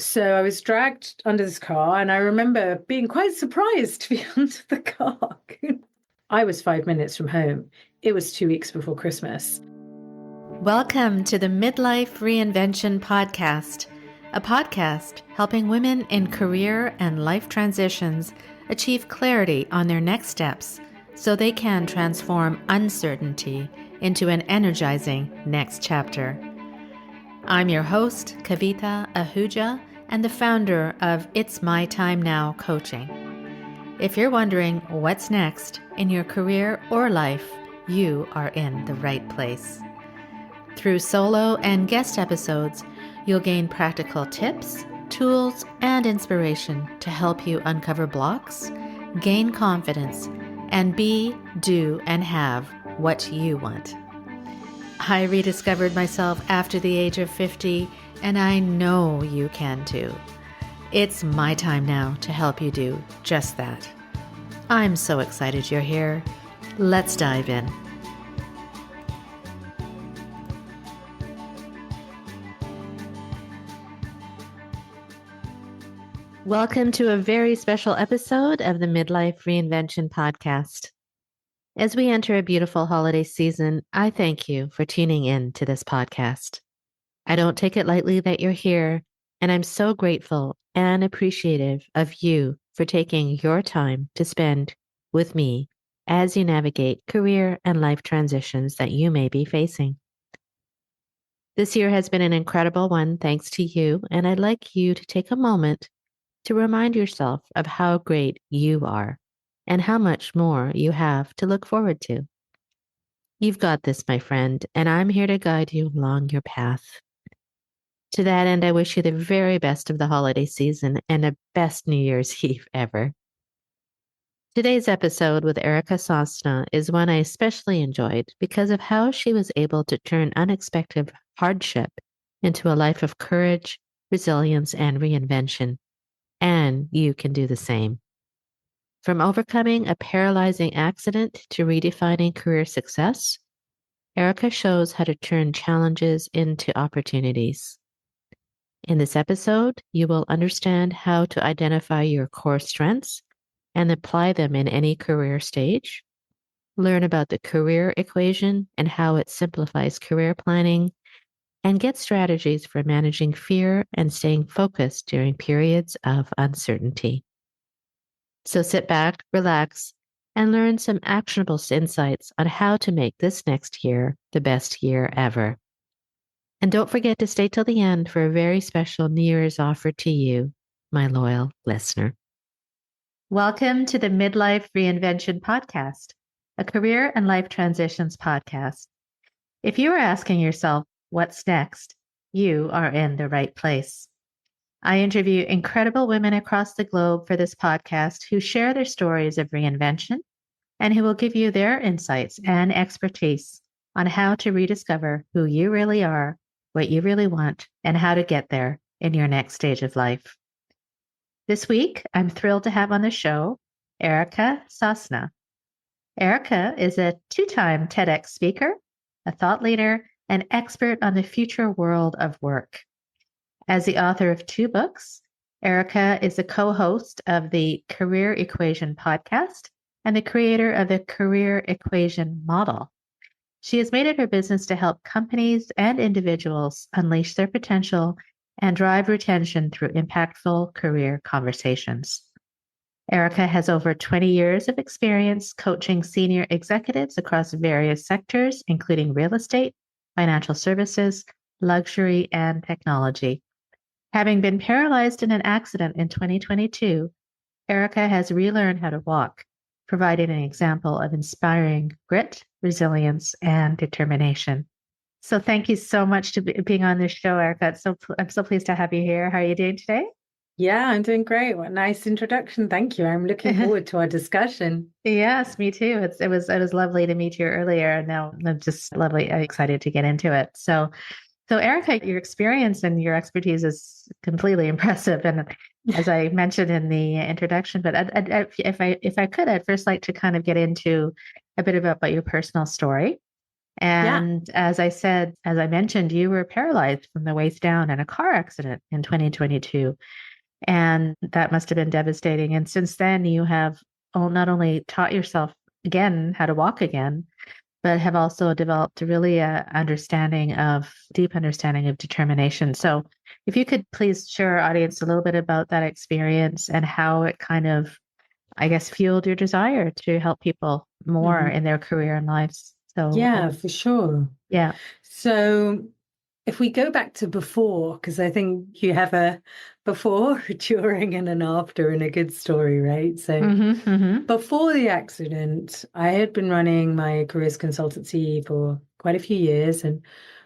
So I was dragged under this car, and I remember being quite surprised to be under the car. I was 5 minutes from home. It was 2 weeks before Christmas. Welcome to the Midlife Reinvention Podcast, a podcast helping women in career and life transitions achieve clarity on their next steps so they can transform uncertainty into an energizing next chapter. I'm your host, Kavita Ahuja, and the founder of It's My Time Now Coaching. If you're wondering what's next in your career or life, you are in the right place. Through solo and guest episodes, you'll gain practical tips, tools, and inspiration to help you uncover blocks, gain confidence, and be, do, and have what you want. I rediscovered myself after the age of 50, and I know you can too. It's my time now to help you do just that. I'm so excited you're here. Let's dive in. Welcome to a very special episode of the Midlife Reinvention Podcast. As we enter a beautiful holiday season, I thank you for tuning in to this podcast. I don't take it lightly that you're here, and I'm so grateful and appreciative of you for taking your time to spend with me as you navigate career and life transitions that you may be facing. This year has been an incredible one thanks to you, and I'd like you to take a moment to remind yourself of how great you are and how much more you have to look forward to. You've got this, my friend, and I'm here to guide you along your path. To that end, I wish you the very best of the holiday season and the best New Year's Eve ever. Today's episode with Erica Sosna is one I especially enjoyed because of how she was able to turn unexpected hardship into a life of courage, resilience, and reinvention. And you can do the same. From overcoming a paralyzing accident to redefining career success, Erica shows how to turn challenges into opportunities. In this episode, you will understand how to identify your core strengths and apply them in any career stage, learn about the career equation and how it simplifies career planning, and get strategies for managing fear and staying focused during periods of uncertainty. So sit back, relax, and learn some actionable insights on how to make this next year the best year ever. And don't forget to stay till the end for a very special New Year's offer to you, my loyal listener. Welcome to the Midlife Reinvention Podcast, a career and life transitions podcast. If you are asking yourself, what's next? You are in the right place. I interview incredible women across the globe for this podcast who share their stories of reinvention and who will give you their insights and expertise on how to rediscover who you really are, what you really want, and how to get there in your next stage of life. This week, I'm thrilled to have on the show Erica Sosna. Erica is a two-time TEDx speaker, a thought leader, and expert on the future world of work. As the author of 2 books, Erica is a co-host of the Career Equation podcast and the creator of the Career Equation model. She has made it her business to help companies and individuals unleash their potential and drive retention through impactful career conversations. Erica has over 20 years of experience coaching senior executives across various sectors, including real estate, financial services, luxury, and technology. Having been paralyzed in an accident in 2022, Erica has relearned how to walk, providing an example of inspiring grit, resilience, and determination. So thank you so much to being on this show, Erica. I'm so pleased to have you here. How are you doing today? Yeah, I'm doing great. What a nice introduction. Thank you. I'm looking forward to our discussion. Yes, me too. It was lovely to meet you earlier, and now I'm just excited to get into it. So Erica, your experience and your expertise is completely impressive. And as I mentioned in the introduction, but if I could, I'd first like to kind of get into a bit about your personal story. Yeah. And as I mentioned, you were paralyzed from the waist down in a car accident in 2022. And that must have been devastating. And since then, you have not only taught yourself again how to walk again, but have also developed really a deep understanding of determination. So if you could please share our audience a little bit about that experience and how it kind of, I guess, fueled your desire to help people more Hmm. in their career and lives. So Yeah, for sure. yeah. So if we go back to before, because I think you have a before, during, and an after in a good story, right? So Mm-hmm, mm-hmm. before the accident, I had been running my careers consultancy for quite a few years. And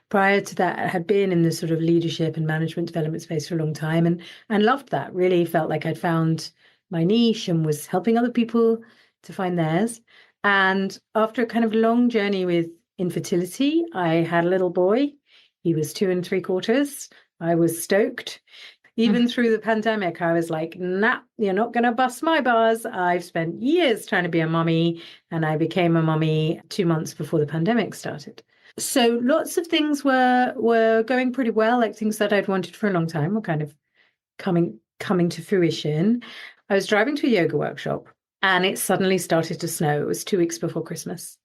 prior to that, I had been in this sort of leadership and management development space for a long time and loved that. Really felt like I'd found my niche and was helping other people to find theirs. And after a kind of long journey with infertility, I had a little boy. He was 2 3/4. I was stoked. Even through the pandemic, I was like, nah, you're not going to bust my bars. I've spent years trying to be a mummy, and I became a mummy 2 months before the pandemic started. So lots of things were going pretty well, like things that I'd wanted for a long time were kind of coming to fruition. I was driving to a yoga workshop and it suddenly started to snow. It was 2 weeks before Christmas.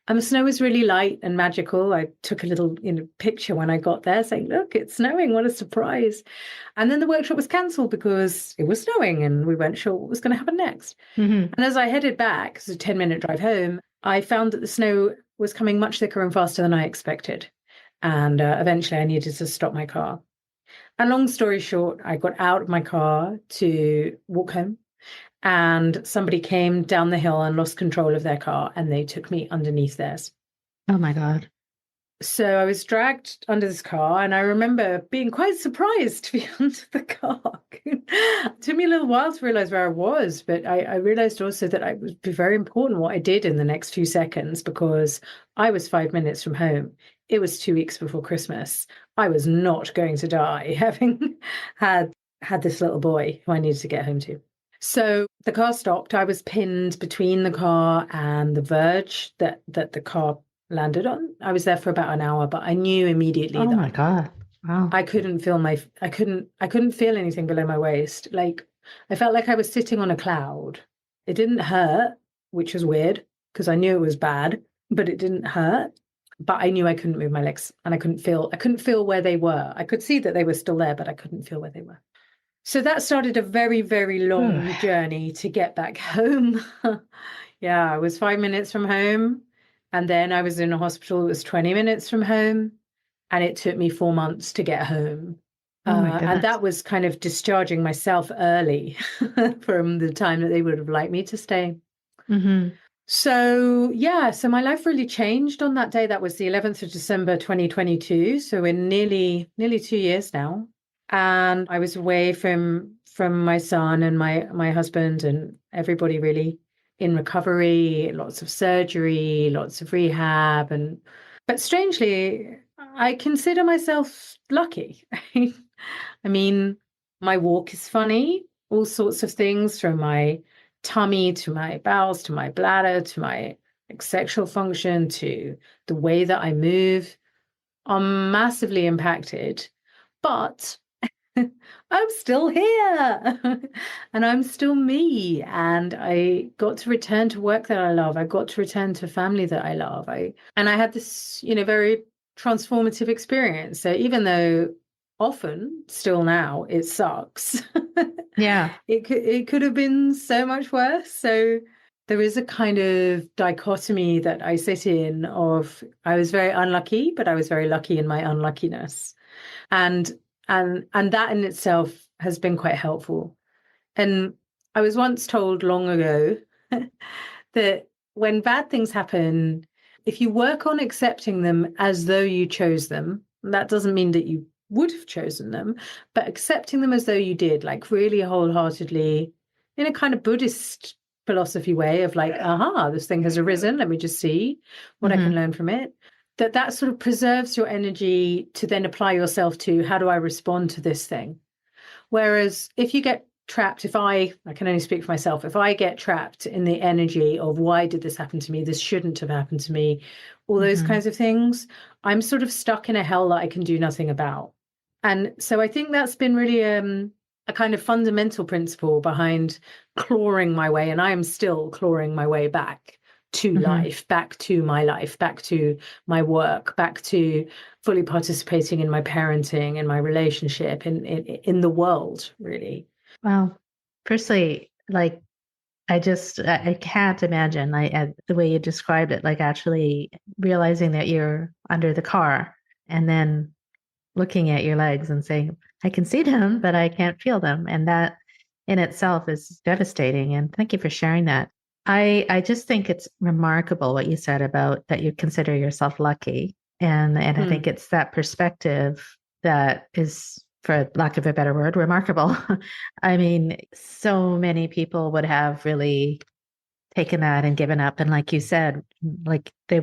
And the snow was really light and magical. I took a little picture when I got there saying, look, it's snowing. What a surprise. And then the workshop was cancelled because it was snowing and we weren't sure what was going to happen next. Mm-hmm. And as I headed back, it's a 10-minute drive home, I found that the snow was coming much thicker and faster than I expected. And eventually I needed to stop my car. And long story short, I got out of my car to walk home. And somebody came down the hill and lost control of their car and they took me underneath theirs. Oh my God. So I was dragged under this car, and I remember being quite surprised to be under the car. It took me a little while to realize where I was, but I realized also that it would be very important what I did in the next few seconds because I was 5 minutes from home. It was 2 weeks before Christmas. I was not going to die having had this little boy who I needed to get home to. So the car stopped. I was pinned between the car and the verge that the car landed on. I was there for about an hour, but I knew immediately Oh my that God. Wow. I couldn't feel I couldn't feel anything below my waist. Like I felt like I was sitting on a cloud. It didn't hurt, which was weird because I knew it was bad, but it didn't hurt. But I knew I couldn't move my legs and I couldn't feel where they were. I could see that they were still there, but I couldn't feel where they were. So that started a very, very long journey to get back home. Yeah, I was 5 minutes from home. And then I was in a hospital that was 20 minutes from home. And it took me 4 months to get home. Oh my And goodness. that was kind of discharging myself early from the time that they would have liked me to stay. Mm-hmm. So, yeah, so my life really changed on that day. That was the 11th of December, 2022. So we're nearly 2 years now. And I was away from my son and my husband and everybody really in recovery, lots of surgery, lots of rehab. But strangely, I consider myself lucky. I mean, my walk is funny, all sorts of things from my tummy to my bowels to my bladder to my sexual function to the way that I move are massively impacted. But I'm still here and I'm still me. And I got to return to work that I love. I got to return to family that I love. And I had this, very transformative experience. So even though often still now it sucks, Yeah. it could have been so much worse. So there is a kind of dichotomy that I sit in of I was very unlucky, but I was very lucky in my unluckiness. And and that in itself has been quite helpful. And I was once told long ago that when bad things happen, if you work on accepting them as though you chose them, that doesn't mean that you would have chosen them, but accepting them as though you did, like really wholeheartedly, in a kind of Buddhist philosophy way of like, aha, this thing has arisen. Let me just see what I can learn from it. That sort of preserves your energy to then apply yourself to how do I respond to this thing? Whereas if you get trapped, if I can only speak for myself, if I get trapped in the energy of why did this happen to me, this shouldn't have happened to me, all those kinds of things, I'm sort of stuck in a hell that I can do nothing about. And so I think that's been really a kind of fundamental principle behind clawing my way, and I am still clawing my way back to life, back to my life, back to my work, back to fully participating in my parenting and my relationship in the world, really. Well, firstly, like I can't imagine the way you described it, like actually realizing that you're under the car and then looking at your legs and saying, I can see them, but I can't feel them. And that in itself is devastating. And thank you for sharing that. I just think it's remarkable what you said about that you consider yourself lucky. And I think it's that perspective that is, for lack of a better word, remarkable. I mean, so many people would have really taken that and given up. And like you said, like they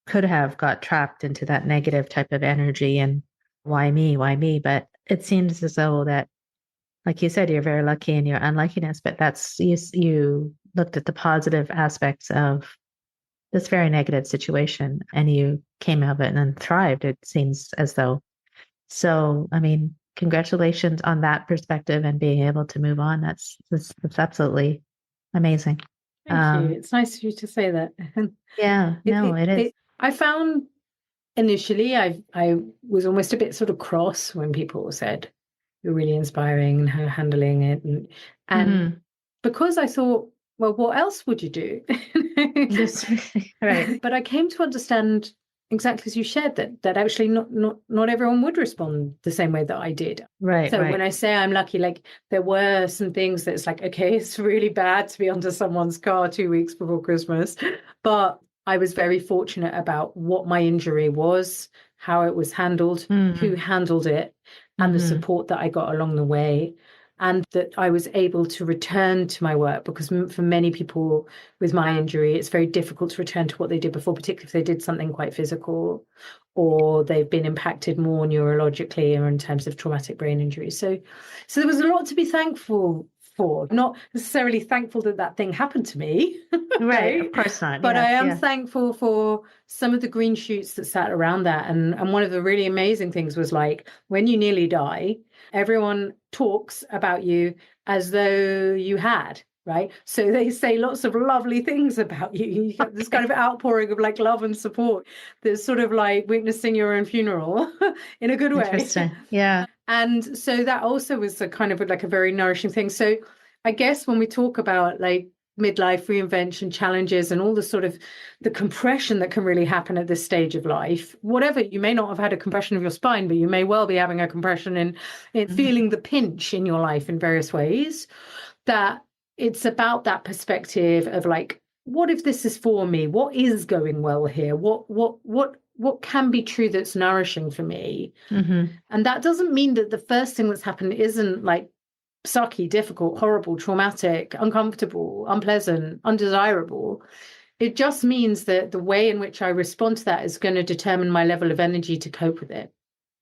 could have got trapped into that negative type of energy and why me, why me? But it seems as though that, like you said, you're very lucky in your unluckiness, but you looked at the positive aspects of this very negative situation and you came out of it and then thrived, it seems as though. So, I mean, congratulations on that perspective and being able to move on. That's absolutely amazing. Thank you. It's nice of you to say that. Yeah, no, it is. I found initially I was almost a bit sort of cross when people said you're really inspiring and how you're handling it, and because I thought, well, what else would you do? Right. But I came to understand exactly as you shared that actually not everyone would respond the same way that I did. Right. So right. when I say I'm lucky, like there were some things that's like, okay, it's really bad to be under someone's car 2 weeks before Christmas, but I was very fortunate about what my injury was, how it was handled, who handled it, and the support that I got along the way. And that I was able to return to my work, because for many people with my injury, it's very difficult to return to what they did before, particularly if they did something quite physical or they've been impacted more neurologically or in terms of traumatic brain injury. So there was a lot to be thankful for. Not necessarily thankful that that thing happened to me. Right, of course not. But Yes, I am yes. thankful for some of the green shoots that sat around that. And one of the really amazing things was, like, when you nearly die, everyone talks about you as though you had, right? So they say lots of lovely things about you. You got this kind of outpouring of like love and support. There's sort of like witnessing your own funeral in a good way. Interesting. Yeah. And so that also was a kind of like a very nourishing thing. So I guess when we talk about like midlife reinvention challenges and all the sort of the compression that can really happen at this stage of life, whatever, you may not have had a compression of your spine, but you may well be having a compression in feeling the pinch in your life in various ways, that it's about that perspective of like, what if this is for me? What is going well here? What can be true that's nourishing for me? And that doesn't mean that the first thing that's happened isn't like sucky, difficult, horrible, traumatic, uncomfortable, unpleasant, undesirable. It just means that the way in which I respond to that is going to determine my level of energy to cope with it.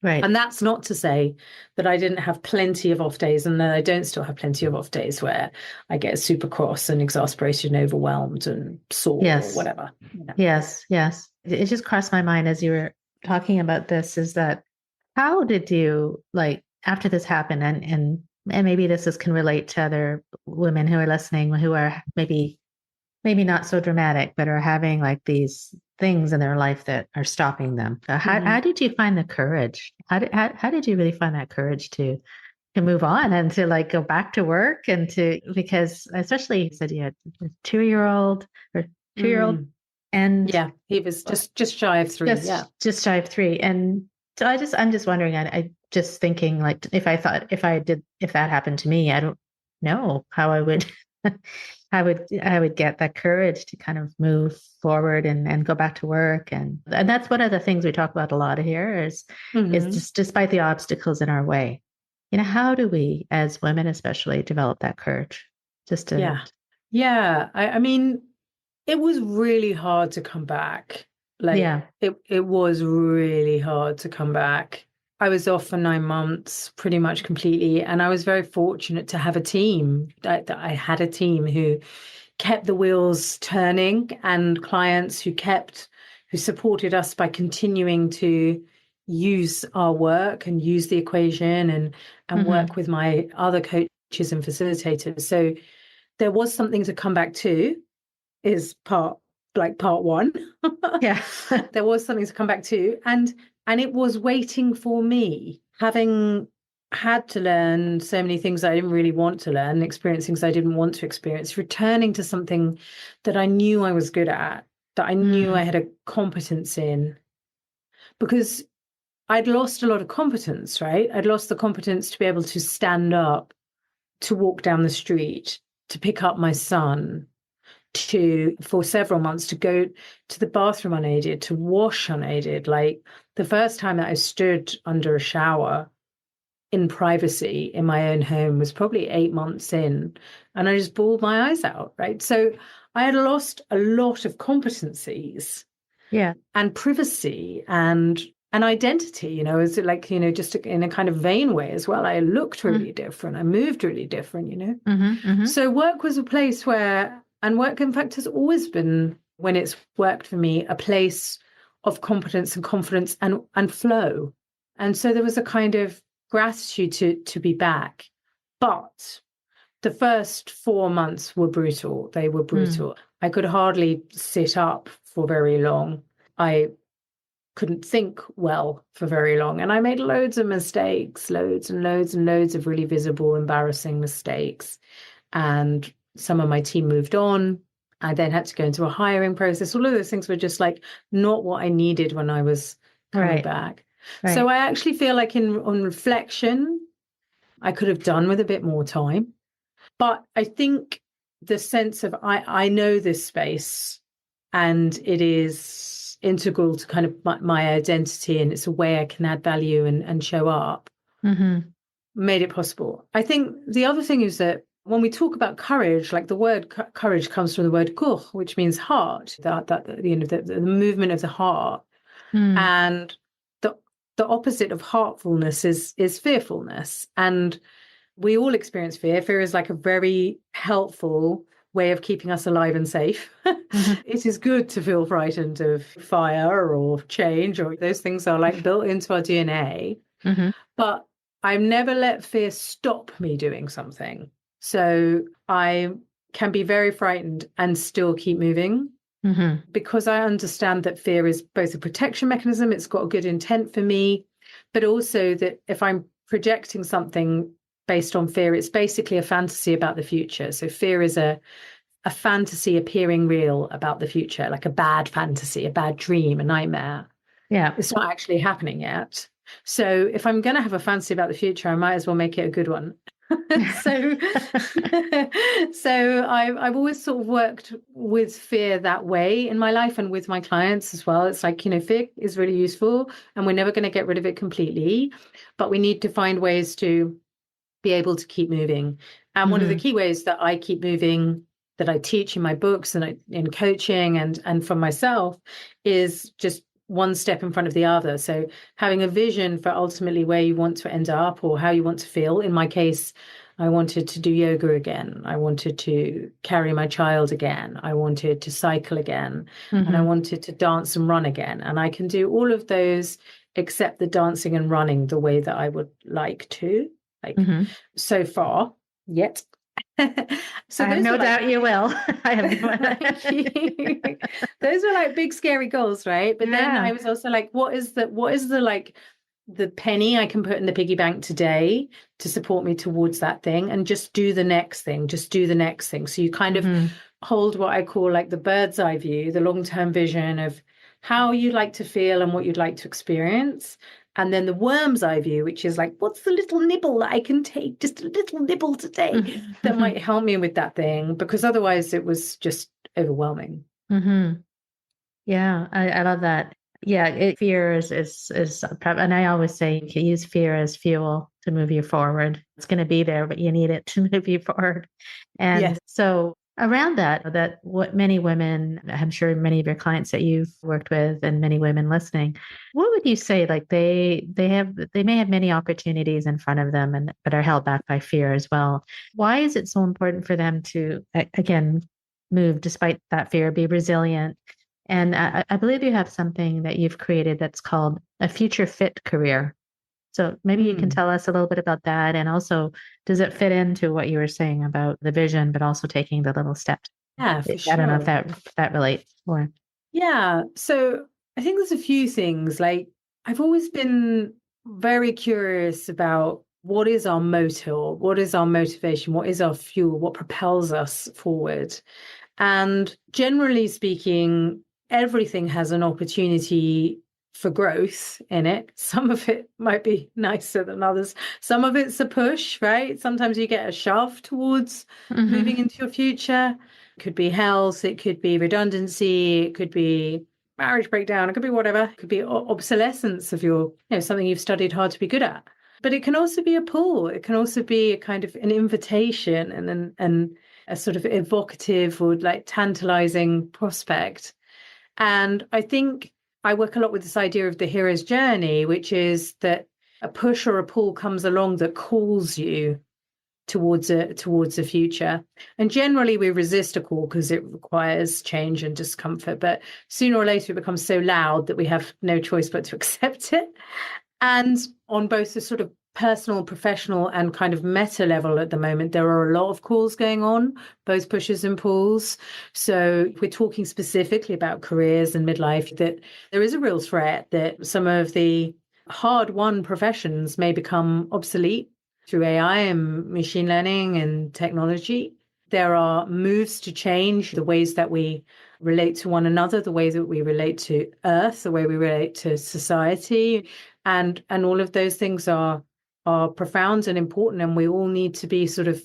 Right. And that's not to say that I didn't have plenty of off days, and that I don't still have plenty of off days where I get super cross and exasperated and overwhelmed and sore or whatever. Yes, yes. It just crossed my mind as you were talking about this, is that how did you, like, after this happened, and maybe can relate to other women who are listening who are maybe not so dramatic, but are having like these things in their life that are stopping them. How did you find the courage? How did you really find that courage to move on and to like go back to work and because especially you said you had a 2-year-old or 2-year-old and yeah, he was just shy of 3. Just shy of 3. And so I'm just wondering, I just thinking, like, if that happened to me, I don't know how I would I would get that courage to kind of move forward and go back to work. And that's one of the things we talk about a lot here is just despite the obstacles in our way, how do we as women especially develop that courage? Just to I mean, it was really hard to come back. Like it was really hard to come back. I was off for 9 months, pretty much completely. And I was very fortunate to have a team. That I had a team who kept the wheels turning, and clients who supported us by continuing to use our work and use the equation and work with my other coaches and facilitators. So there was something to come back to, is part one. Yeah. There was something to come back to. And it was waiting for me, having had to learn so many things I didn't really want to learn, experience things I didn't want to experience, returning to something that I knew I was good at, that I knew I had a competence in, because I'd lost a lot of competence, right? I'd lost the competence to be able to stand up, to walk down the street, to pick up my son, for several months, to go to the bathroom unaided, to wash unaided. Like the first time that I stood under a shower in privacy in my own home was probably 8 months in, and I just bawled my eyes out, right? So I had lost a lot of competencies, and privacy and identity, is it like, just in a kind of vain way as well. I looked really different. I moved really different. So work was a place where, and work in fact has always been, when it's worked for me, a place of competence and confidence and flow. And so there was a kind of gratitude to be back. But the first 4 months were brutal. They were brutal. I could hardly sit up for very long. I couldn't think well for very long. And I made loads of mistakes, loads and loads and loads of really visible, embarrassing mistakes. And some of my team moved on. I then had to go into a hiring process. All of those things were just like not what I needed when I was coming back. Right. So I actually feel like on reflection, I could have done with a bit more time. But I think the sense of I know this space, and it is integral to kind of my identity, and it's a way I can add value and show up, made it possible. I think the other thing is that when we talk about courage, like the word courage comes from the word kur, which means heart, the movement of the heart. And the opposite of heartfulness is fearfulness. And we all experience fear. Fear is like a very helpful way of keeping us alive and safe. It is good to feel frightened of fire or change, or those things are like built into our DNA. But I've never let fear stop me doing something. So I can be very frightened and still keep moving, because I understand that fear is both a protection mechanism, it's got a good intent for me, but also that if I'm projecting something based on fear, it's basically a fantasy about the future. So fear is a fantasy appearing real about the future, like a bad fantasy, a bad dream, a nightmare. Yeah. It's not actually happening yet. So if I'm going to have a fantasy about the future, I might as well make it a good one. so I've always sort of worked with fear that way in my life, and with my clients as well. It's like, fear is really useful, and we're never going to get rid of it completely, but we need to find ways to be able to keep moving. And one of the key ways that I keep moving, that I teach in my books and in coaching and for myself, is just one step in front of the other. So having a vision for ultimately where you want to end up or how you want to feel. In my case, I wanted to do yoga again. I wanted to carry my child again. I wanted to cycle again. And I wanted to dance and run again. And I can do all of those except the dancing and running the way that I would like to, so far yet. So I have no doubt you will. I have no doubt. Those were like big scary goals, right? But then I was also like, what is the like the penny I can put in the piggy bank today to support me towards that thing, and just do the next thing, just do the next thing. So you kind of hold what I call like the bird's eye view, the long-term vision of how you'd like to feel and what you'd like to experience. And then the worm's eye view, which is like, what's the little nibble that I can take, just a little nibble today that might help me with that thing, because otherwise it was just overwhelming. Yeah, I love that. Yeah, fear is, and I always say you can use fear as fuel to move you forward. It's going to be there, but you need it to move you forward. And so around that what many women, I'm sure many of your clients that you've worked with and many women listening, what would you say? Like they may have many opportunities in front of them and but are held back by fear as well. Why is it so important for them to again move despite that fear, be resilient? And I believe you have something that you've created that's called a future fit career. So maybe you can tell us a little bit about that. And also, does it fit into what you were saying about the vision, but also taking the little steps? Yeah, for I don't know sure. if that relates or. Yeah. So I think there's a few things. Like, I've always been very curious about what is our motor, what is our motivation, what is our fuel, what propels us forward. And generally speaking, everything has an opportunity for growth in it. Some of it might be nicer than others. Some of it's a push, right? Sometimes you get a shove towards moving Mm-hmm. into your future. It could be health, it could be redundancy, it could be marriage breakdown, it could be whatever. It could be obsolescence of your, something you've studied hard to be good at. But it can also be a pull. It can also be a kind of an invitation and a sort of evocative or like tantalizing prospect. And I think I work a lot with this idea of the hero's journey, which is that a push or a pull comes along that calls you towards a future. And generally we resist a call because it requires change and discomfort. But sooner or later it becomes so loud that we have no choice but to accept it. And on both the sort of personal, professional, and kind of meta level at the moment, there are a lot of calls going on, both pushes and pulls. So if we're talking specifically about careers and midlife, that there is a real threat that some of the hard-won professions may become obsolete through AI and machine learning and technology. There are moves to change the ways that we relate to one another, the way that we relate to Earth, the way we relate to society. And all of those things are profound and important, and we all need to be sort of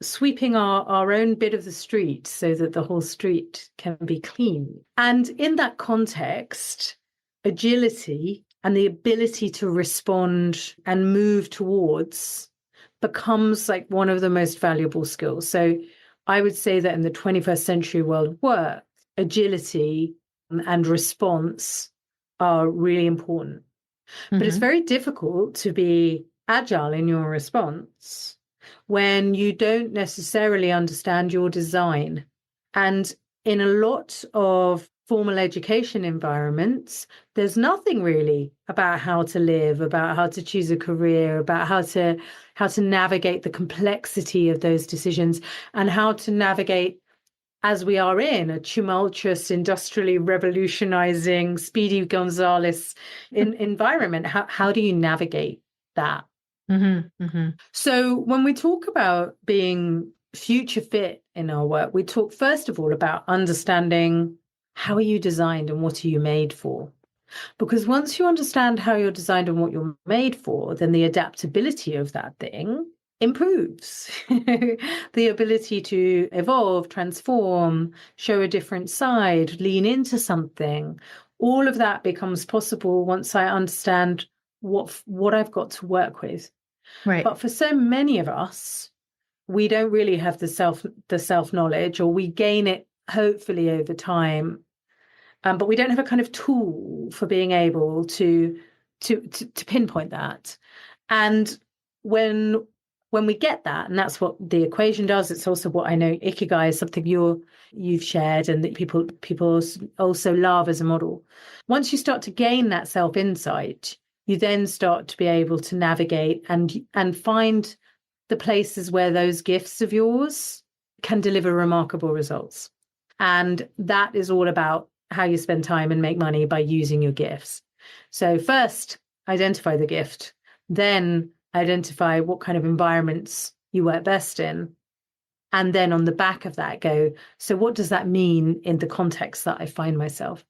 sweeping our own bit of the street so that the whole street can be clean. And in that context, agility and the ability to respond and move towards becomes like one of the most valuable skills. So I would say that in the 21st century world of work, agility and response are really important. But it's Mm-hmm. very difficult to be agile in your response when you don't necessarily understand your design. And in a lot of formal education environments, there's nothing really about how to live, about how to choose a career, about how to navigate the complexity of those decisions and how to navigate as we are in a tumultuous, industrially revolutionizing, Speedy Gonzales environment. How do you navigate that? Mm-hmm. Mm-hmm. So when we talk about being future fit in our work, we talk first of all about understanding how are you designed and what are you made for? Because once you understand how you're designed and what you're made for, then the adaptability of that thing improves. The ability to evolve, transform, show a different side, lean into something. All of that becomes possible once I understand what I've got to work with. Right. But for so many of us, we don't really have the self knowledge, or we gain it hopefully over time, but we don't have a kind of tool for being able to pinpoint that. And when we get that, and that's what the equation does, it's also what I know Ikigai is something you've shared and that people also love as a model. Once you start to gain that self insight, you then start to be able to navigate and find the places where those gifts of yours can deliver remarkable results. And that is all about how you spend time and make money by using your gifts. So first, identify the gift, then identify what kind of environments you work best in. And then on the back of that, go, so what does that mean in the context that I find myself?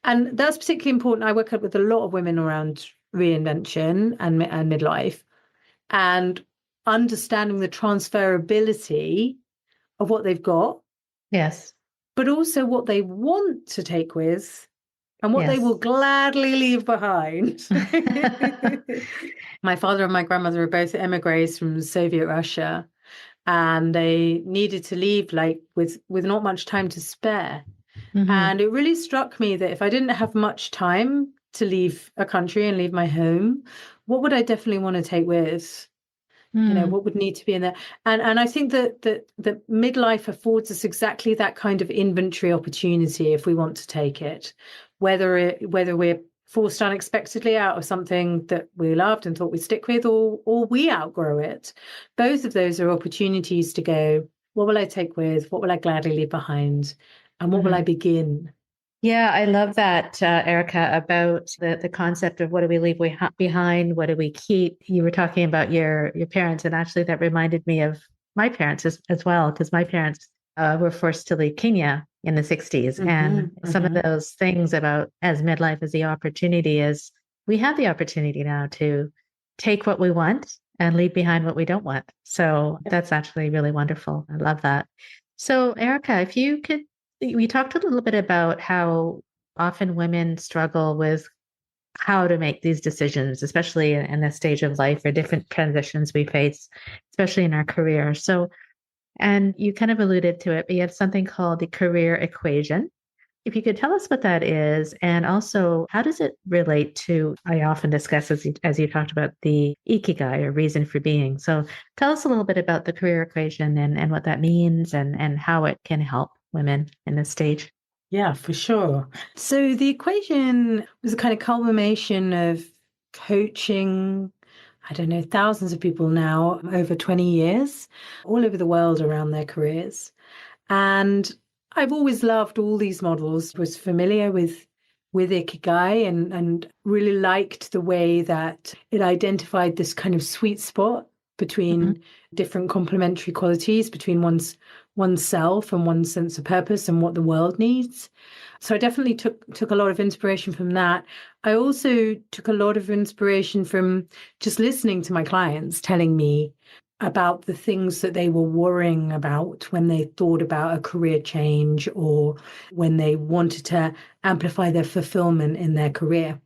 And that's particularly important. I work with a lot of women around reinvention and midlife, and understanding the transferability of what they've got, Yes. but also what they want to take with and what they Yes. will gladly leave behind. My father and my grandmother were both emigres from Soviet Russia. and they needed to leave like with not much time to spare. Mm-hmm. And it really struck me that if I didn't have much time to leave a country and leave my home, what would I definitely want to take with? What would need to be in there? And I think that midlife affords us exactly that kind of inventory opportunity if we want to take it, whether we're forced unexpectedly out of something that we loved and thought we'd stick with, or we outgrow it. Both of those are opportunities to go, what will I take with? What will I gladly leave behind? And what will I begin? Yeah, I love that, Erica, about the concept of what do we leave behind? What do we keep? You were talking about your parents, and actually that reminded me of my parents as well, because my parents were forced to leave Kenya in the 60s. And some of those things about as midlife as the opportunity is we have the opportunity now to take what we want and leave behind what we don't want. So that's actually really wonderful. I love that. So, Erica, if you could, we talked a little bit about how often women struggle with how to make these decisions, especially in this stage of life or different transitions we face, especially in our career. So, and you kind of alluded to it, but you have something called the career equation. If you could tell us what that is, and also how does it relate to, I often discuss, as you talked about, the ikigai or reason for being. So tell us a little bit about the career equation and what that means and how it can help women in this stage. Yeah, for sure. So the equation was a kind of culmination of coaching, I don't know, thousands of people now over 20 years, all over the world around their careers. And I've always loved all these models, was familiar with Ikigai and really liked the way that it identified this kind of sweet spot between different complementary qualities between oneself and one's sense of purpose and what the world needs. So I definitely took a lot of inspiration from that. I also took a lot of inspiration from just listening to my clients telling me about the things that they were worrying about when they thought about a career change or when they wanted to amplify their fulfillment in their career.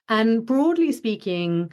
And broadly speaking,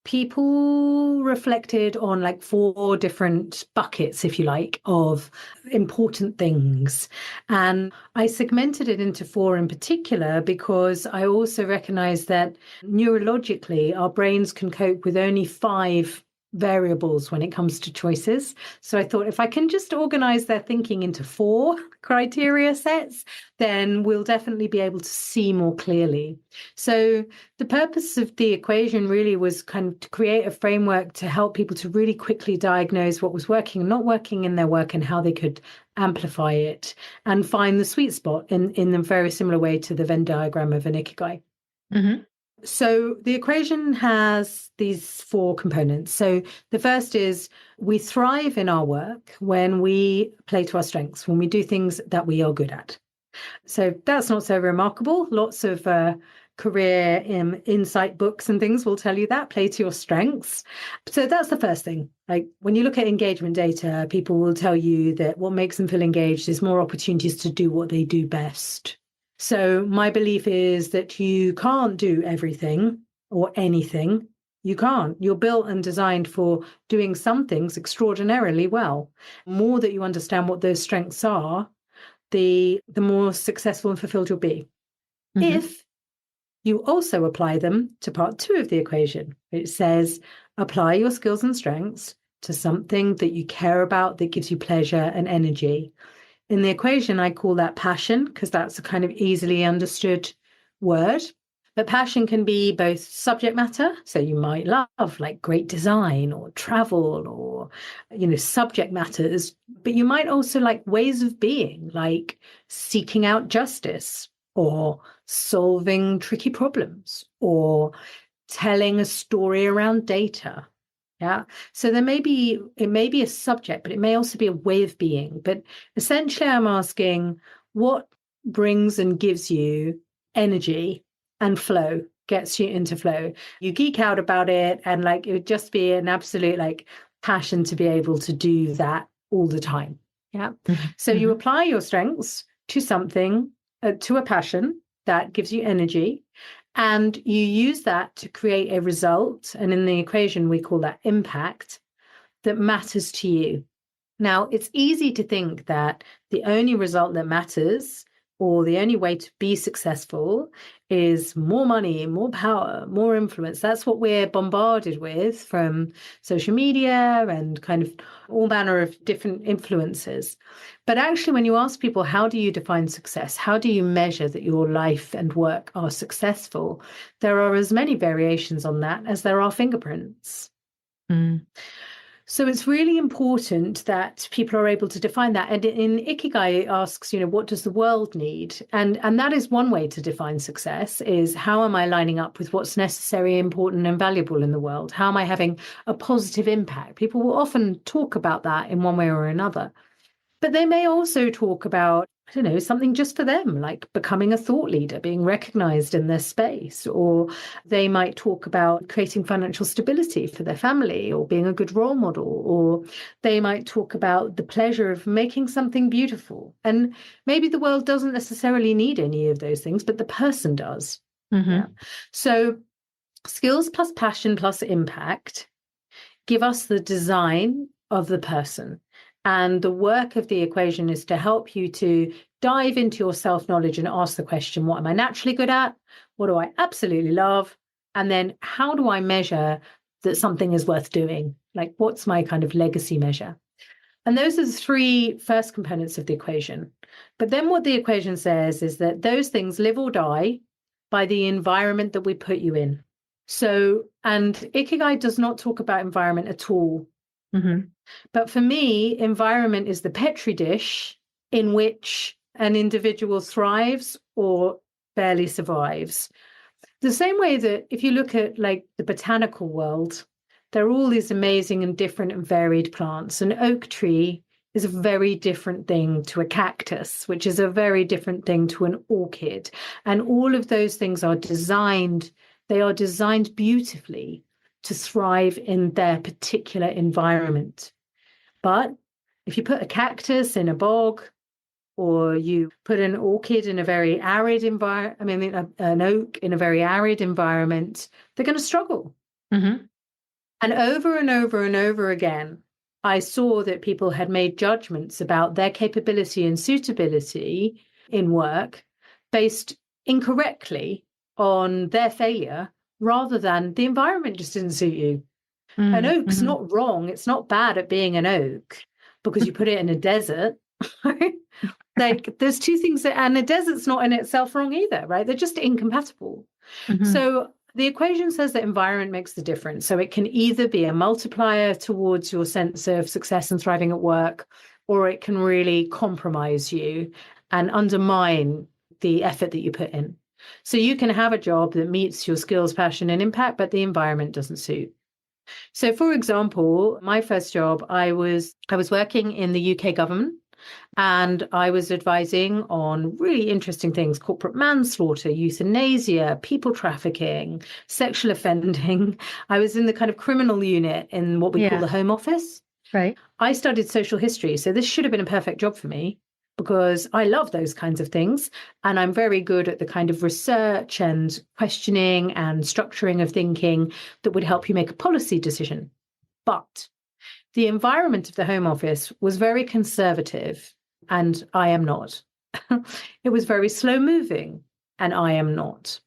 people reflected on like 4 different buckets, if you like, of important things. And I segmented it into 4 in particular because I also recognize that neurologically, our brains can cope with only 5 variables when it comes to choices. So I thought if I can just organize their thinking into 4 criteria sets, then we'll definitely be able to see more clearly. So the purpose of the equation really was kind of to create a framework to help people to really quickly diagnose what was working and not working in their work and how they could amplify it and find the sweet spot in a very similar way to the Venn diagram of an Ikigai. So the equation has these 4 components. So the first is we thrive in our work when we play to our strengths, when we do things that we are good at. So that's not so remarkable. Lots of career insight books and things will tell you that, play to your strengths. So that's the first thing. Like when you look at engagement data, people will tell you that what makes them feel engaged is more opportunities to do what they do best. So my belief is that you can't do everything or anything. You can't. You're built and designed for doing some things extraordinarily well. The more that you understand what those strengths are, the more successful and fulfilled you'll be. If you also apply them to part 2 of the equation, which says apply your skills and strengths to something that you care about that gives you pleasure and energy. In the equation, I call that passion because that's a kind of easily understood word. But passion can be both subject matter, so you might love like great design or travel or, subject matters, but you might also like ways of being, like seeking out justice or solving tricky problems or telling a story around data. Yeah. So it may be a subject, but it may also be a way of being. But essentially, I'm asking what brings and gives you energy and flow, gets you into flow. You geek out about it, and like it would just be an absolute like passion to be able to do that all the time. Yeah. So you apply your strengths to something, to a passion that gives you energy. And you use that to create a result. And in the equation, we call that impact that matters to you. Now, it's easy to think that the only result that matters, or the only way to be successful, is more money, more power, more influence. That's what we're bombarded with from social media and kind of all manner of different influences. But actually, when you ask people, how do you define success? How do you measure that your life and work are successful? There are as many variations on that as there are fingerprints. Mm. So it's really important that people are able to define that. And in Ikigai, it asks, what does the world need? And that is one way to define success, is how am I lining up with what's necessary, important, and valuable in the world? How am I having a positive impact? People will often talk about that in one way or another. But they may also talk about, something just for them, like becoming a thought leader, being recognized in their space. Or they might talk about creating financial stability for their family, or being a good role model. Or they might talk about the pleasure of making something beautiful. And maybe the world doesn't necessarily need any of those things, but the person does. Mm-hmm. Yeah. So skills plus passion plus impact give us the design of the person. And the work of the equation is to help you to dive into your self-knowledge and ask the question, what am I naturally good at? What do I absolutely love? And then how do I measure that something is worth doing? Like, what's my kind of legacy measure? And those are the three first components of the equation. But then what the equation says is that those things live or die by the environment that we put you in. So, and Ikigai does not talk about environment at all. Mm-hmm. But for me, environment is the Petri dish in which an individual thrives or barely survives. The same way that if you look at like the botanical world, there are all these amazing and different and varied plants. An oak tree is a very different thing to a cactus, which is a very different thing to an orchid. And all of those things are designed beautifully to thrive in their particular environment. But if you put a cactus in a bog, or you put an orchid in a very arid environment, an oak in a very arid environment, they're going to struggle. Mm-hmm. And over and over and over again, I saw that people had made judgments about their capability and suitability in work based incorrectly on their failure, rather than the environment just didn't suit you. Mm-hmm. An oak's not wrong. It's not bad at being an oak because you put it in a desert. Like, there's two things and a desert's not in itself wrong either, right? They're just incompatible. Mm-hmm. So the equation says that environment makes the difference. So it can either be a multiplier towards your sense of success and thriving at work, or it can really compromise you and undermine the effort that you put in. So you can have a job that meets your skills, passion, and impact, but the environment doesn't suit. So, for example, my first job, I was working in the UK government, and I was advising on really interesting things: corporate manslaughter, euthanasia, people trafficking, sexual offending. I was in the kind of criminal unit in what we call the Home Office. Right. I studied social history, so this should have been a perfect job for me, because I love those kinds of things. And I'm very good at the kind of research and questioning and structuring of thinking that would help you make a policy decision. But the environment of the Home Office was very conservative, and I am not. It was very slow moving, and I am not.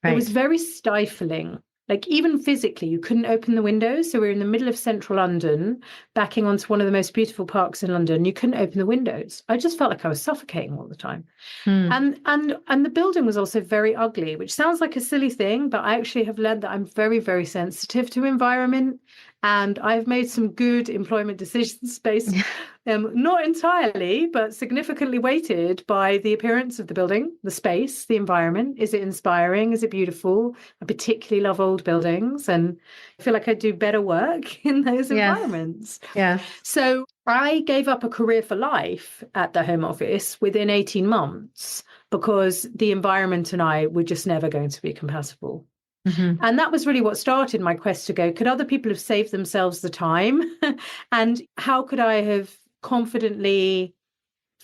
Right. It was very stifling. Like, even physically, you couldn't open the windows. So we're in the middle of central London, backing onto one of the most beautiful parks in London. You couldn't open the windows. I just felt like I was suffocating all the time. And the building was also very ugly, which sounds like a silly thing, but I actually have learned that I'm very, very sensitive to environment. And I've made some good employment decisions based, not entirely, but significantly weighted by the appearance of the building, the space, the environment. Is it inspiring? Is it beautiful? I particularly love old buildings, and I feel like I do better work in those environments. Yeah. So I gave up a career for life at the Home Office within 18 months because the environment and I were just never going to be compatible. Mm-hmm. And that was really what started my quest to go, could other people have saved themselves the time? And how could I have confidently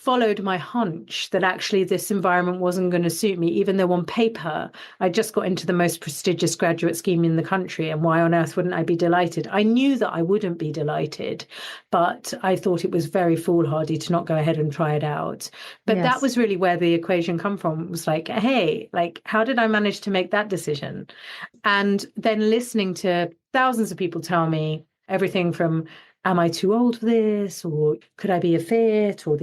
followed my hunch that actually this environment wasn't going to suit me, even though on paper I just got into the most prestigious graduate scheme in the country. And why on earth wouldn't I be delighted? I knew that I wouldn't be delighted, but I thought it was very foolhardy to not go ahead and try it out. But that was really where the equation come from. It was like, hey, like, how did I manage to make that decision? And then listening to thousands of people tell me everything from, am I too old for this? Or could I be a fit? Or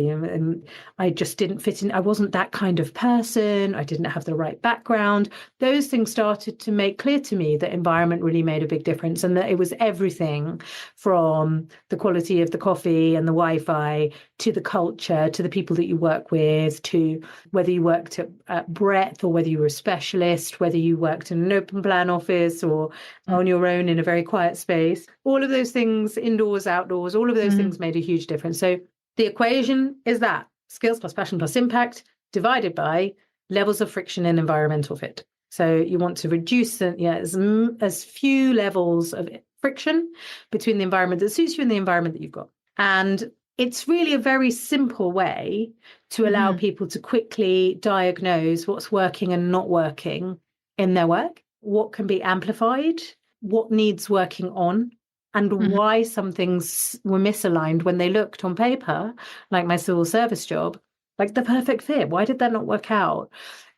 I just didn't fit in. I wasn't that kind of person. I didn't have the right background. Those things started to make clear to me that environment really made a big difference, and that it was everything from the quality of the coffee and the Wi-Fi to the culture, to the people that you work with, to whether you worked at Breadth or whether you were a specialist, whether you worked in an open plan office or on your own in a very quiet space. All of those things, indoors, outdoors, all of those things made a huge difference. So the equation is that skills plus passion plus impact divided by levels of friction and environmental fit. So you want to reduce as few levels of friction between the environment that suits you and the environment that you've got. And it's really a very simple way to allow people to quickly diagnose what's working and not working in their work, what can be amplified, what needs working on, and why some things were misaligned when they looked on paper, like my civil service job, like the perfect fit. Why did that not work out?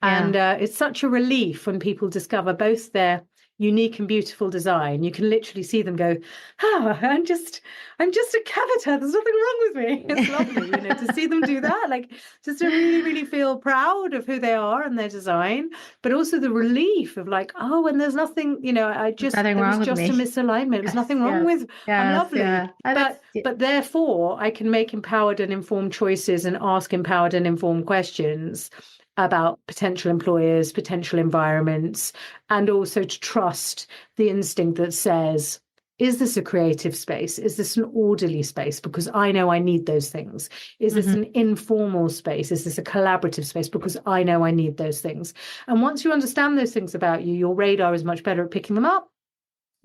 Yeah. And it's such a relief when people discover both their unique and beautiful design. You can literally see them go, oh, I'm just a Kavita. There's nothing wrong with me. It's lovely, to see them do that. Like, just to really, really feel proud of who they are and their design, but also the relief of like, oh, and there's nothing, it was just a misalignment. There's nothing wrong with, I'm lovely. Yeah. But therefore I can make empowered and informed choices and ask empowered and informed questions about potential employers, potential environments, and also to trust the instinct that says, is this a creative space? Is this an orderly space? Because I know I need those things. Is this an informal space? Is this a collaborative space? Because I know I need those things. And once you understand those things about you, your radar is much better at picking them up.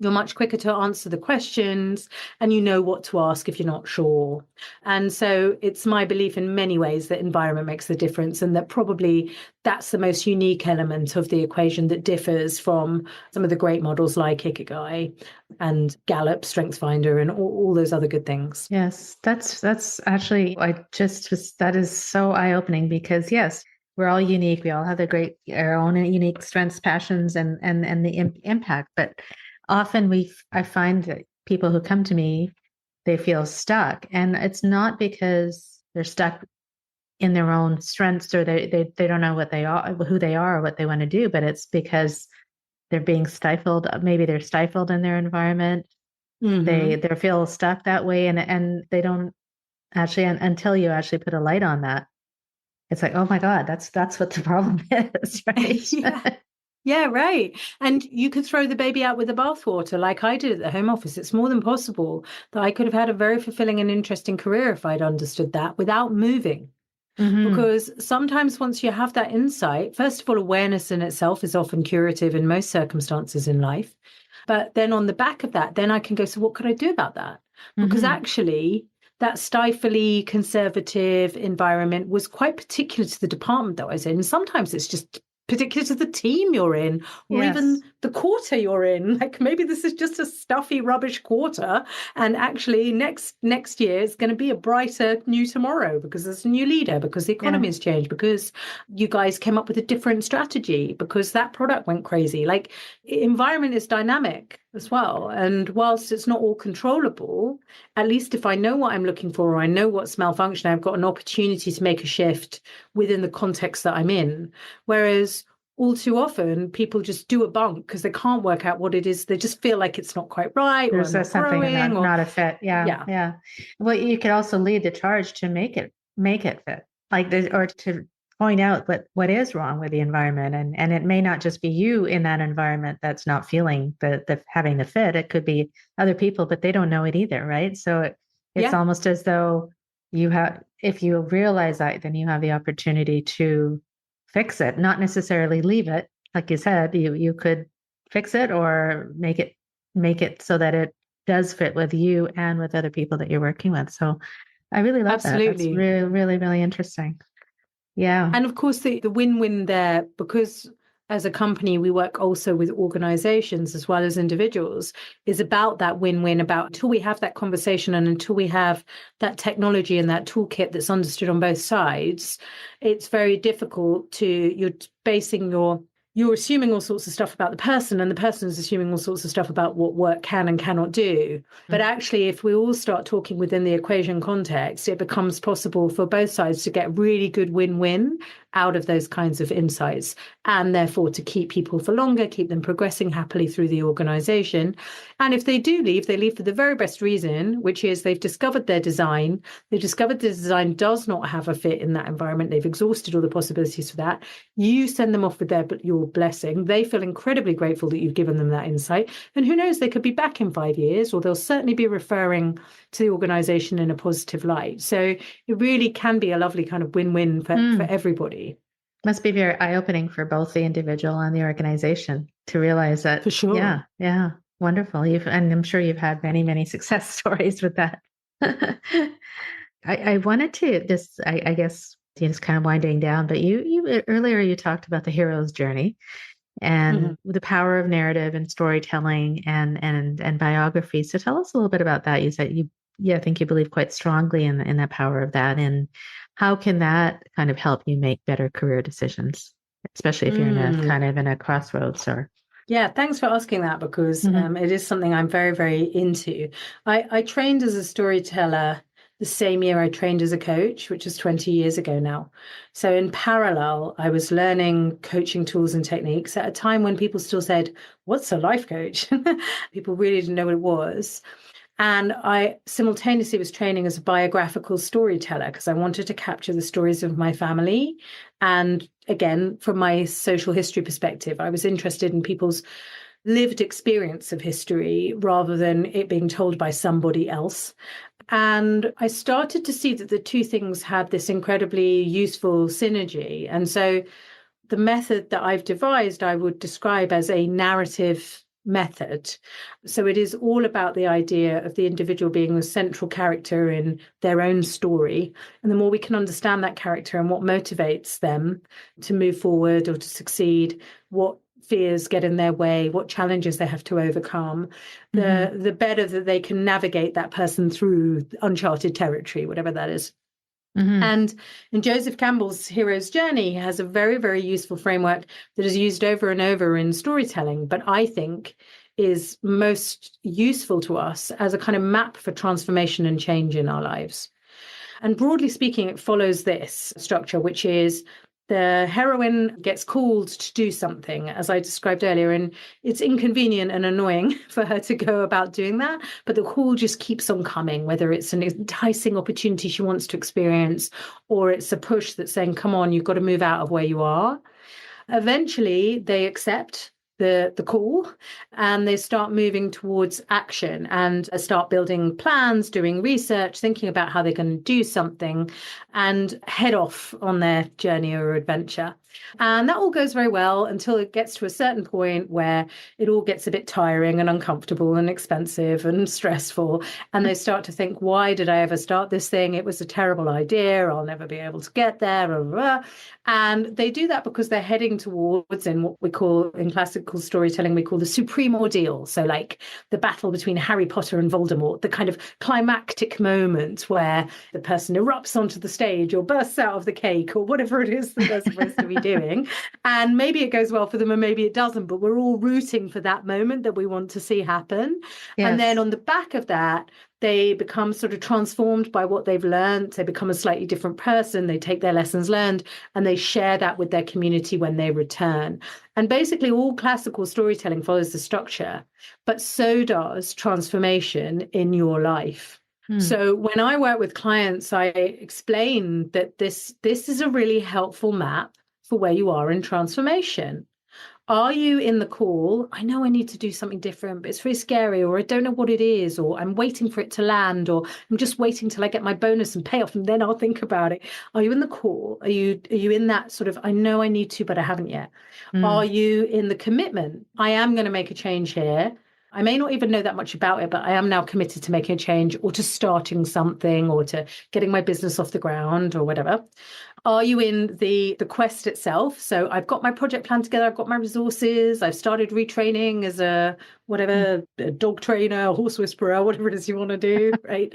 You're much quicker to answer the questions, and you know what to ask if you're not sure. And so it's my belief in many ways that environment makes the difference, and that probably that's the most unique element of the equation that differs from some of the great models like Ikigai and Gallup, StrengthsFinder, and all those other good things. Yes, that's actually, that is so eye-opening, because yes, we're all unique. We all have our own unique strengths, passions, and the impact. But often I find that people who come to me, they feel stuck, and it's not because they're stuck in their own strengths, or they don't know what they are, who they are, or what they want to do, but it's because they're being stifled. Maybe they're stifled in their environment. They feel stuck that way, and they don't actually, until you actually put a light on that, it's like, oh my God, that's what the problem is, right? Yeah. Yeah, right. And you could throw the baby out with the bathwater like I did at the Home Office. It's more than possible that I could have had a very fulfilling and interesting career if I'd understood that without moving. Because sometimes once you have that insight, first of all, awareness in itself is often curative in most circumstances in life. But then on the back of that, then I can go, so what could I do about that? Because actually, that stifly conservative environment was quite particular to the department that I was in. And sometimes it's just particular to the team you're in, or even the quarter you're in. Like, maybe this is just a stuffy, rubbish quarter, and actually next year it's going to be a brighter new tomorrow because there's a new leader, because the economy has changed, because you guys came up with a different strategy, because that product went crazy. Like, environment is dynamic as well. And whilst it's not all controllable, at least if I know what I'm looking for, or I know what's malfunctioning, I've got an opportunity to make a shift within the context that I'm in. Whereas all too often people just do a bunk because they can't work out what it is. They just feel like it's not quite right. There's something not a fit. Yeah. Well, you could also lead the charge to make it fit, or to point out what is wrong with the environment. And it may not just be you in that environment that's not feeling the having the fit. It could be other people, but they don't know it either, right? So it's almost as though if you realize that, then you have the opportunity to fix it, not necessarily leave it. Like you said, you could fix it or make it so that it does fit with you and with other people that you're working with. So I really love that. That's Absolutely. really, really, really interesting. Yeah. And of course, the win-win there, because as a company, we work also with organizations as well as individuals, is about that win-win, about until we have that conversation and until we have that technology and that toolkit that's understood on both sides, it's very difficult to, you're assuming all sorts of stuff about the person, and the person is assuming all sorts of stuff about what work can and cannot do. But actually, if we all start talking within the equation context, it becomes possible for both sides to get really good win-win out of those kinds of insights, and therefore to keep people for longer, keep them progressing happily through the organization. And if they do leave, they leave for the very best reason, which is they've discovered their design. They've discovered the design does not have a fit in that environment. They've exhausted all the possibilities for that. You send them off with your blessing. They feel incredibly grateful that you've given them that insight. And who knows, they could be back in 5 years, or they'll certainly be referring to the organization in a positive light. So it really can be a lovely kind of win-win for everybody. Must be very eye-opening for both the individual and the organization to realize that. For sure. Yeah. Wonderful. And I'm sure you've had many, many success stories with that. I wanted to just, I guess, just kind of winding down, but you earlier you talked about the hero's journey and the power of narrative and storytelling and biography. So tell us a little bit about that. You said I think you believe quite strongly in the power of that. And how can that kind of help you make better career decisions, especially if you're in a crossroads or. Yeah, thanks for asking that, because it is something I'm very, very into. I trained as a storyteller the same year I trained as a coach, which is 20 years ago now. So in parallel, I was learning coaching tools and techniques at a time when people still said, "What's a life coach?" People really didn't know what it was. And I simultaneously was training as a biographical storyteller because I wanted to capture the stories of my family. And again, from my social history perspective, I was interested in people's lived experience of history rather than it being told by somebody else. And I started to see that the two things had this incredibly useful synergy. And so the method that I've devised, I would describe as a narrative method. So it is all about the idea of the individual being the central character in their own story. And the more we can understand that character and what motivates them to move forward or to succeed, what fears get in their way, what challenges they have to overcome, the better that they can navigate that person through uncharted territory, whatever that is. And in Joseph Campbell's Hero's Journey, he has a very, very useful framework that is used over and over in storytelling, but I think is most useful to us as a kind of map for transformation and change in our lives. And broadly speaking, it follows this structure, which is the heroine gets called to do something, as I described earlier, and it's inconvenient and annoying for her to go about doing that, but the call just keeps on coming, whether it's an enticing opportunity she wants to experience, or it's a push that's saying, come on, you've got to move out of where you are. Eventually, they accept the call, and they start moving towards action and start building plans, doing research, thinking about how they're going to do something, and head off on their journey or adventure. And that all goes very well until it gets to a certain point where it all gets a bit tiring and uncomfortable and expensive and stressful. And they start to think, why did I ever start this thing? It was a terrible idea. I'll never be able to get there. Blah, blah, blah. And they do that because they're heading towards, in what we call, in classical storytelling, we call the supreme ordeal. So like the battle between Harry Potter and Voldemort, the kind of climactic moment where the person erupts onto the stage or bursts out of the cake or whatever it is that they're supposed to be doing. And maybe it goes well for them and maybe it doesn't, but we're all rooting for that moment that we want to see happen. Yes. And then on the back of that, they become sort of transformed by what they've learned. They become a slightly different person. They take their lessons learned and they share that with their community when they return. And basically all classical storytelling follows the structure, but so does transformation in your life. So when I work with clients, I explain that this is a really helpful map for where you are in transformation. Are you in the call? I know I need to do something different, but it's very scary, or I don't know what it is, or I'm waiting for it to land, or I'm just waiting till I get my bonus and payoff and then I'll think about it. Are you in the call? Are you in that sort of, I know I need to, but I haven't yet? Are you in the commitment? I am going to make a change here. I may not even know that much about it, but I am now committed to making a change or to starting something or to getting my business off the ground or whatever? Are you in the quest itself? So I've got my project plan together. I've got my resources. I've started retraining as a dog trainer, a horse whisperer, whatever it is you want to do, right?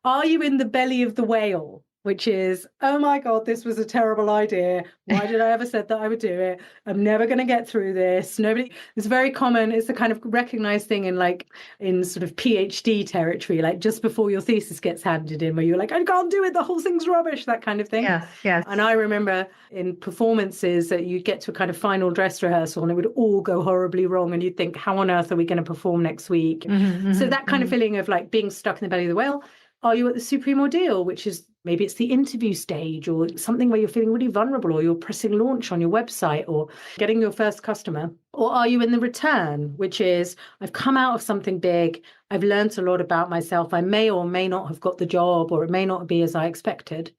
Are you in the belly of the whale? Which is, oh my God, this was a terrible idea. Why did I ever said that I would do it? I'm never going to get through this. It's very common. It's the kind of recognized thing in sort of PhD territory, like just before your thesis gets handed in, where you're like, I can't do it. The whole thing's rubbish, that kind of thing. Yes, yes. And I remember in performances that you get to a kind of final dress rehearsal and it would all go horribly wrong. And you'd think, how on earth are we going to perform next week? So that kind of feeling of like being stuck in the belly of the whale. Are you at the supreme ordeal, which is maybe it's the interview stage or something where you're feeling really vulnerable or you're pressing launch on your website or getting your first customer? Or are you in the return, which is I've come out of something big, I've learned a lot about myself, I may or may not have got the job or it may not be as I expected.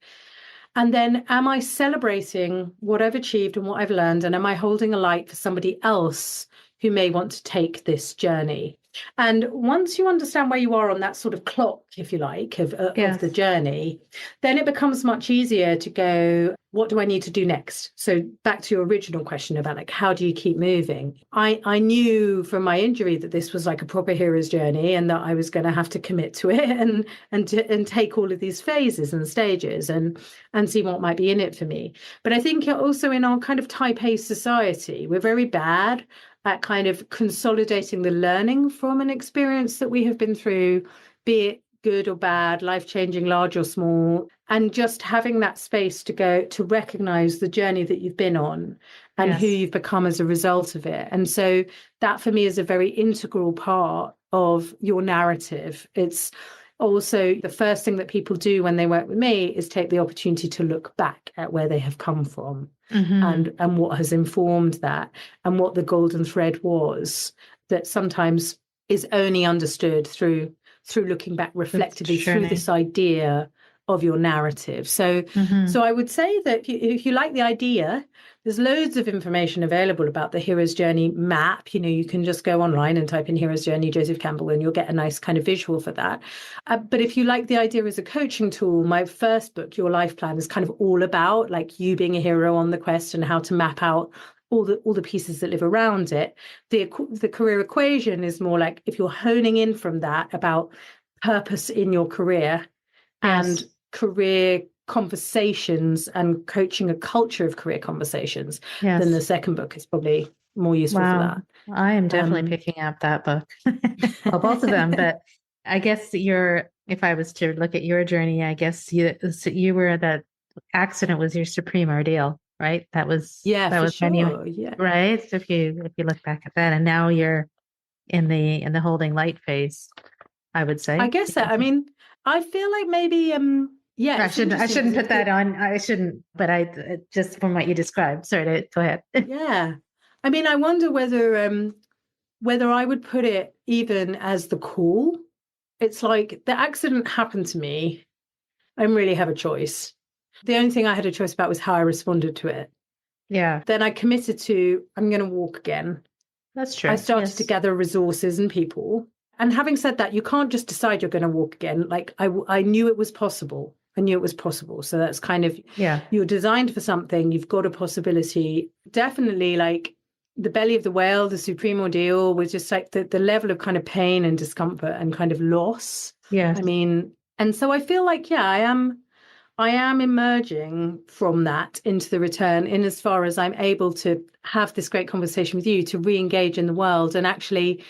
And then am I celebrating what I've achieved and what I've learned? And am I holding a light for somebody else who may want to take this journey? And once you understand where you are on that sort of clock, if you like, of the journey, then it becomes much easier to go, what do I need to do next? So back to your original question about like, how do you keep moving? I knew from my injury that this was like a proper hero's journey and that I was going to have to commit to it and take all of these phases and stages and see what might be in it for me. But I think also in our kind of type A society, we're very bad at kind of consolidating the learning from an experience that we have been through, be it good or bad, life-changing, large or small, and just having that space to go to recognize the journey that you've been on and who you've become as a result of it. And so that for me is a very integral part of your narrative. It's also the first thing that people do when they work with me is take the opportunity to look back at where they have come from and what has informed that and what the golden thread was that sometimes is only understood through looking back reflectively through this idea of your narrative. So I would say that if you like the idea, there's loads of information available about the Hero's Journey map. You can just go online and type in Hero's Journey, Joseph Campbell, and you'll get a nice kind of visual for that. But if you like the idea as a coaching tool, my first book, Your Life Plan, is kind of all about like you being a hero on the quest and how to map out all the pieces that live around it. The career equation is more like if you're honing in from that about purpose in your career and career conversations and coaching a culture of career conversations, then the second book is probably more useful for that. I am definitely picking up that book. Well, both of them, but I guess if I was to look at your journey, I guess you were that accident was your supreme ordeal, right? That was sure. Right. So if you look back at that, and now you're in the holding light phase, I would say. I guess that. I mean, I feel like maybe I shouldn't put that on. I shouldn't, but I just from what you described. Sorry, go ahead. Yeah. I mean, I wonder whether I would put it even as the call. It's like the accident happened to me. I didn't really have a choice. The only thing I had a choice about was how I responded to it. Yeah. Then I committed to, I'm going to walk again. That's true. I started to gather resources and people. And having said that, you can't just decide you're going to walk again. Like I knew it was possible. So that's kind of, you're designed for something. You've got a possibility. Definitely like the belly of the whale, the supreme ordeal was just like the level of kind of pain and discomfort and kind of loss. Yeah. I mean, and so I feel like, I am emerging from that into the return in as far as I'm able to have this great conversation with you, to re-engage in the world and actually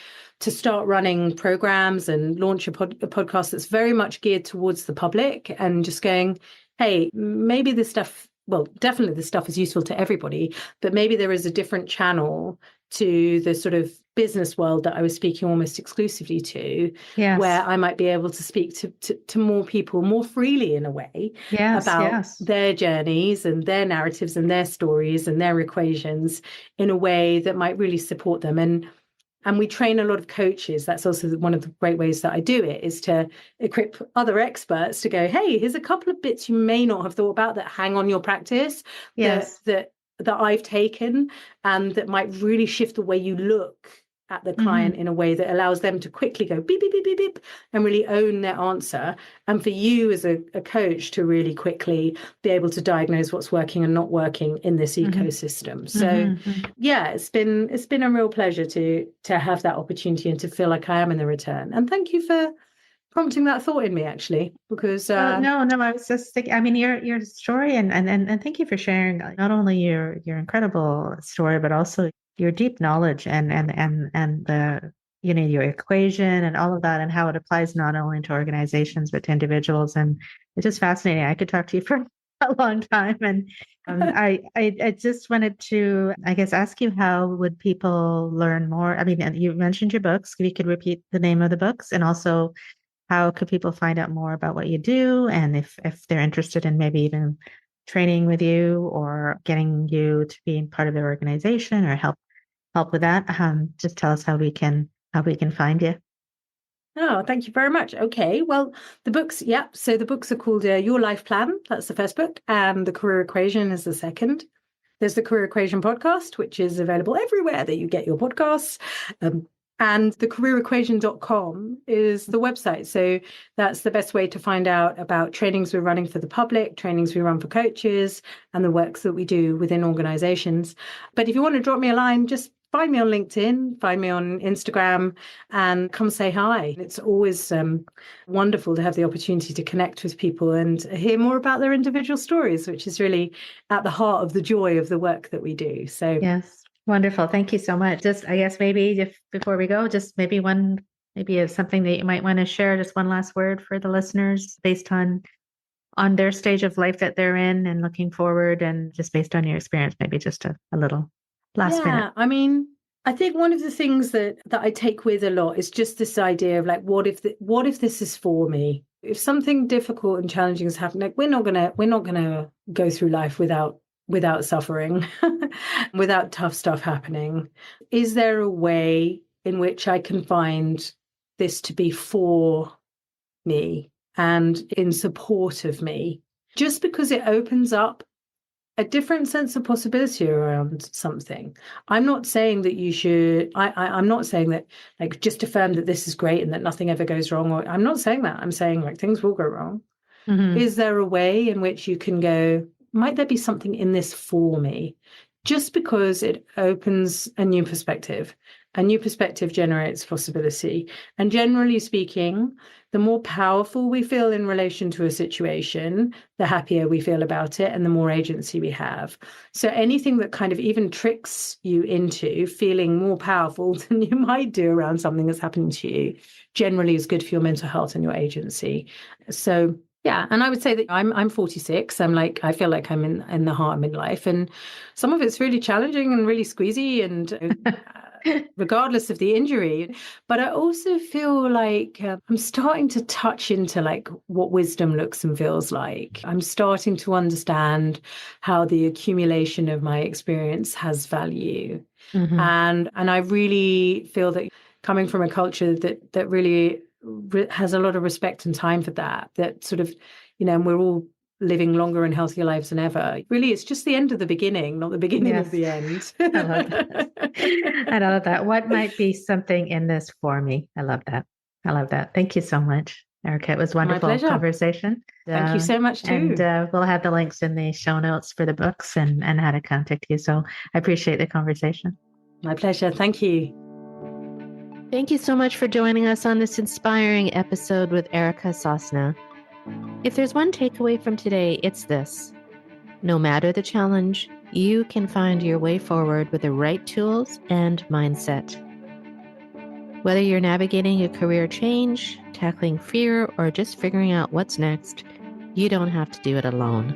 to start running programs and launch a podcast that's very much geared towards the public and just going, hey, maybe this stuff, well, definitely this stuff is useful to everybody, but maybe there is a different channel to the sort of business world that I was speaking almost exclusively to, where I might be able to speak to more people more freely in a way about their journeys and their narratives and their stories and their equations in a way that might really support them. And we train a lot of coaches. That's also one of the great ways that I do it, is to equip other experts to go, hey, here's a couple of bits you may not have thought about that hang on your practice that I've taken and that might really shift the way you look at the client in a way that allows them to quickly go beep, beep, beep, beep, beep, and really own their answer. And for you as a coach to really quickly be able to diagnose what's working and not working in this ecosystem. So yeah, it's been a real pleasure to have that opportunity and to feel like I am in the return. And thank you for prompting that thought in me, actually, because no, I was just thinking, I mean, your story and thank you for sharing not only your incredible story, but also your deep knowledge and the, you know, your equation and all of that and how it applies not only to organizations, but to individuals. And it's just fascinating. I could talk to you for a long time. And I just wanted to, I guess, ask you, how would people learn more? I mean, you mentioned your books. If you could repeat the name of the books, and also how could people find out more about what you do? And if they're interested in maybe even training with you or getting you to be part of their organization or help with that, just tell us how we can find you. Oh, thank you very much. Okay, well, the books, yeah. So the books are called Your Life Plan. That's the first book, and The Career Equation is the second. There's the Career Equation podcast, which is available everywhere that you get your podcasts. And thecareerequation.com is the website. So that's the best way to find out about trainings we're running for the public, trainings we run for coaches, and the works that we do within organizations. But if you want to drop me a line, just find me on LinkedIn, find me on Instagram, and come say hi. It's always wonderful to have the opportunity to connect with people and hear more about their individual stories, which is really at the heart of the joy of the work that we do. So yes. Wonderful. Thank you so much. Just, I guess, maybe if before we go, just maybe something that you might want to share, just one last word for the listeners based on their stage of life that they're in and looking forward, and just based on your experience, maybe just a little last minute. I mean, I think one of the things that I take with a lot is just this idea of like, what if this is for me? If something difficult and challenging is happening, like we're not gonna go through life without suffering, without tough stuff happening. Is there a way in which I can find this to be for me and in support of me? Just because it opens up a different sense of possibility around something. I'm not saying that you should, I'm not saying that like just affirm that this is great and that nothing ever goes wrong. Or I'm not saying that. I'm saying like things will go wrong. Is there a way in which you can go, might there be something in this for me? Just because it opens a new perspective. A new perspective generates possibility. And generally speaking, the more powerful we feel in relation to a situation, the happier we feel about it and the more agency we have. So anything that kind of even tricks you into feeling more powerful than you might do around something that's happening to you generally is good for your mental health and your agency. So yeah, and I would say that I'm 46. I feel like I'm in the heart of midlife, and some of it's really challenging and really squeezy, and regardless of the injury. But I also feel like I'm starting to touch into like what wisdom looks and feels like. I'm starting to understand how the accumulation of my experience has value, and I really feel that coming from a culture that really has a lot of respect and time for that sort of, you know, and we're all living longer and healthier lives than ever. Really, it's just the end of the beginning, not the beginning of the end. I love that. I love that. What might be something in this for me? I love that. Thank you so much, Erica. It was a wonderful conversation. Thank you so much too. And we'll have the links in the show notes for the books and how to contact you. So I appreciate the conversation. My pleasure. Thank you. Thank you so much for joining us on this inspiring episode with Erica Sosna. If there's one takeaway from today, it's this. No matter the challenge, you can find your way forward with the right tools and mindset. Whether you're navigating a career change, tackling fear, or just figuring out what's next, you don't have to do it alone.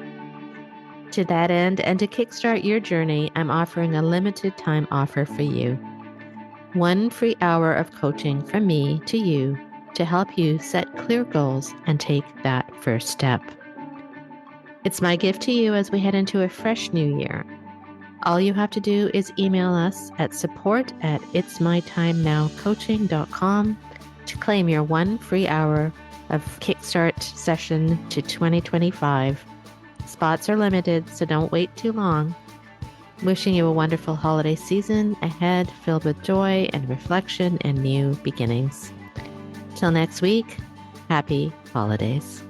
To that end, and to kickstart your journey, I'm offering a limited time offer for you. 1 free hour of coaching from me to you to help you set clear goals and take that first step. It's my gift to you as we head into a fresh new year. All you have to do is email us at support@itsmytimenowcoaching.com to claim your 1 free hour of Kickstart session to 2025. Spots are limited, so don't wait too long. Wishing you a wonderful holiday season ahead, filled with joy and reflection and new beginnings. Till next week, happy holidays.